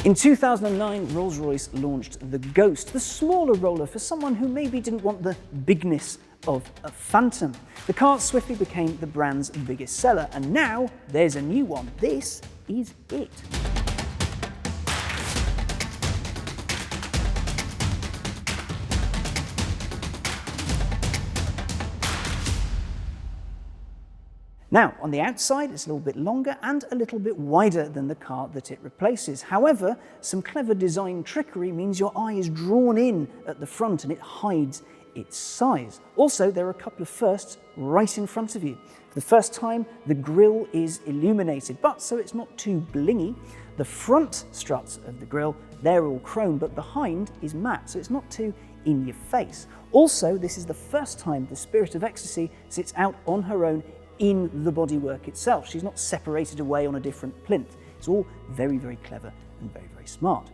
In 2009, Rolls Royce launched the Ghost, the smaller roller for someone who maybe didn't want the bigness of a Phantom. The car swiftly became the brand's biggest seller, and now there's a new one. This is it. Now, on the outside, it's a little bit longer and a little bit wider than the car that it replaces. However, some clever design trickery means your eye is drawn in at the front and it hides its size. Also, there are a couple of firsts right in front of you. For the first time, the grille is illuminated, but so it's not too blingy. The front struts of the grille, they're all chrome, but behind is matte, so it's not too in your face. Also, this is the first time the Spirit of Ecstasy sits out on her own in the bodywork itself. She's not separated away on a different plinth. It's all very, very clever and very, very smart.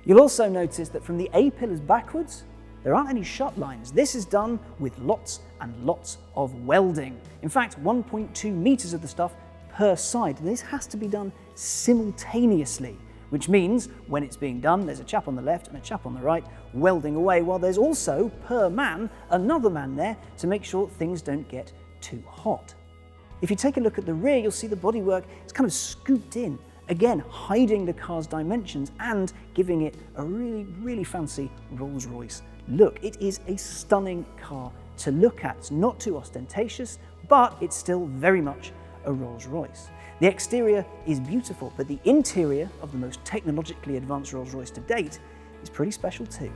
You'll also notice that from the A-pillars backwards, there aren't any shut lines. This is done with lots and lots of welding. In fact, 1.2 meters of the stuff per side. This has to be done simultaneously, which means when it's being done, there's a chap on the left and a chap on the right welding away, while there's also, per man, another man there to make sure things don't get too hot. If you take a look at the rear, you'll see the bodywork is kind of scooped in, again hiding the car's dimensions and giving it a really, really fancy Rolls Royce look. It is a stunning car to look at. It's not too ostentatious, but it's still very much a Rolls Royce. The exterior is beautiful, but the interior of the most technologically advanced Rolls Royce to date is pretty special too.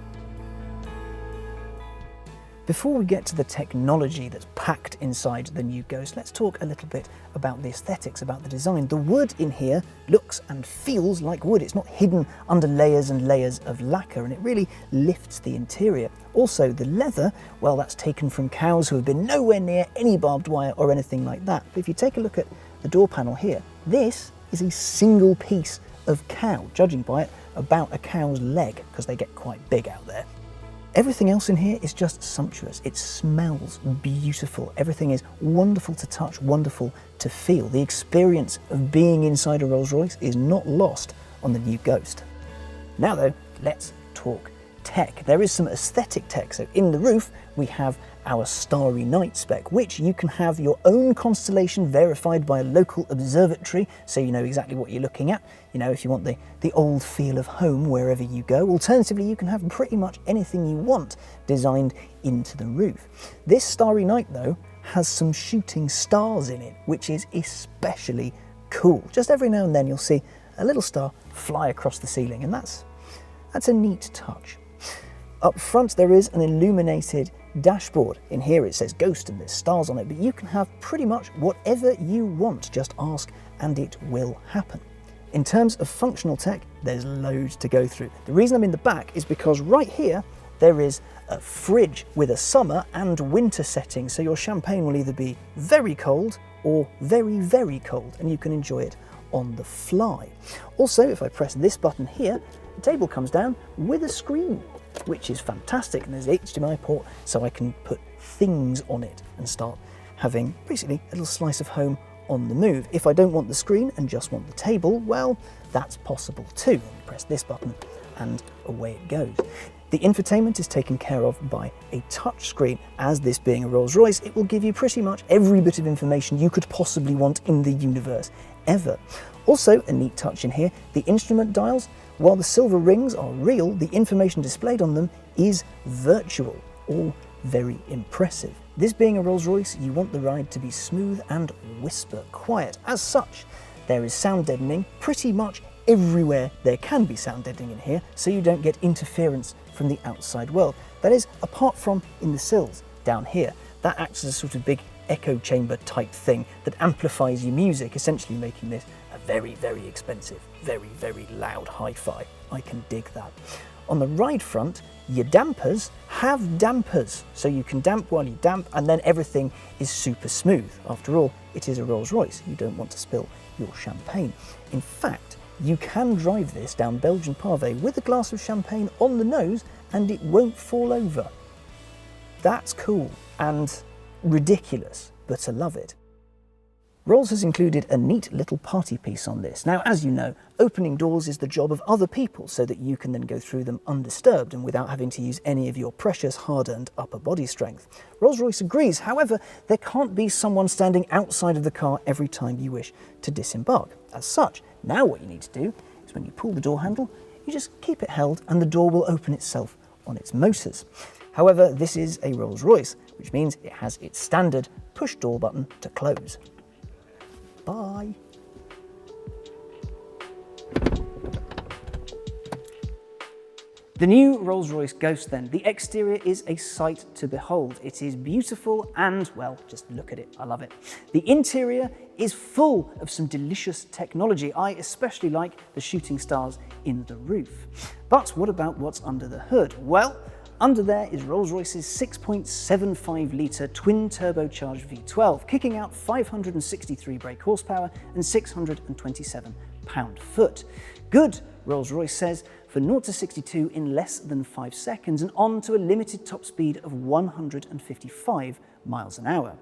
Before we get to the technology that's packed inside the new Ghost, let's talk a little bit about the aesthetics, about the design. The wood in here looks and feels like wood. It's not hidden under layers and layers of lacquer, and it really lifts the interior. Also, the leather, well, that's taken from cows who have been nowhere near any barbed wire or anything like that. But if you take a look at the door panel here, this is a single piece of cow, judging by it, about a cow's leg, because they get quite big out there. Everything else in here is just sumptuous. It smells beautiful. Everything is wonderful to touch, wonderful to feel. The experience of being inside a Rolls Royce is not lost on the new Ghost. Now though, let's talk tech. There is some aesthetic tech. So in the roof, we have our Starry Night spec, which you can have your own constellation verified by a local observatory, so you know exactly what you're looking at. You know, if you want the old feel of home wherever you go. Alternatively, you can have pretty much anything you want designed into the roof. This Starry Night, though, has some shooting stars in it, which is especially cool. Just every now and then you'll see a little star fly across the ceiling, and that's a neat touch. Up front, there is an illuminated dashboard. In here it says Ghost and there's stars on it, but you can have pretty much whatever you want. Just ask and it will happen. In terms of functional tech, there's loads to go through. The reason I'm in the back is because right here there is a fridge with a summer and winter setting, so your champagne will either be very cold or very, very cold, and you can enjoy it on the fly. Also, if I press this button here, the table comes down with a screen, which is fantastic, and there's an HDMI port, so I can put things on it and start having basically a little slice of home on the move. If I don't want the screen and just want the table, well, that's possible too. Press this button and away it goes. The infotainment is taken care of by a touch screen. As this being a Rolls Royce, it will give you pretty much every bit of information you could possibly want in the universe ever. Also, a neat touch in here, the instrument dials. While the silver rings are real, the information displayed on them is virtual, all very impressive. This being a Rolls Royce, you want the ride to be smooth and whisper quiet. As such, there is sound deadening pretty much everywhere there can be sound deadening in here, so you don't get interference from the outside world. That is, apart from in the sills down here. That acts as a sort of big echo chamber type thing that amplifies your music, essentially making this a very, very expensive, very, very loud hi-fi. I can dig that. On the ride front, your dampers have dampers, so you can damp while you damp, and then everything is super smooth. After all, it is a Rolls Royce. You don't want to spill your champagne. In fact, you can drive this down Belgian Pave with a glass of champagne on the nose and it won't fall over. That's cool and ridiculous, but I love it. Rolls has included a neat little party piece on this. Now, as you know, opening doors is the job of other people so that you can then go through them undisturbed and without having to use any of your precious hard-earned upper body strength. Rolls-Royce agrees, however, there can't be someone standing outside of the car every time you wish to disembark. As such, now what you need to do is when you pull the door handle, you just keep it held and the door will open itself on its motors. However, this is a Rolls-Royce, which means it has its standard push door button to close. Bye. The new Rolls-Royce Ghost then. The exterior is a sight to behold. It is beautiful and, well, just look at it, I love it. The interior is full of some delicious technology. I especially like the shooting stars in the roof. But what about what's under the hood? Well, under there is Rolls-Royce's 6.75 litre twin turbocharged V12, kicking out 563 brake horsepower and 627 pound-foot. Good, Rolls-Royce says, for 0 to 62 in less than 5 seconds and on to a limited top speed of 155 miles an hour.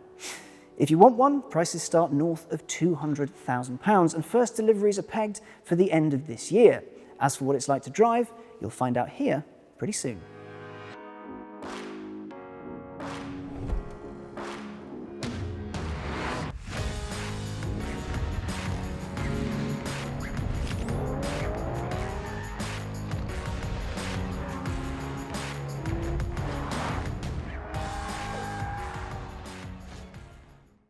If you want one, prices start north of £200,000 and first deliveries are pegged for the end of this year. As for what it's like to drive, you'll find out here pretty soon.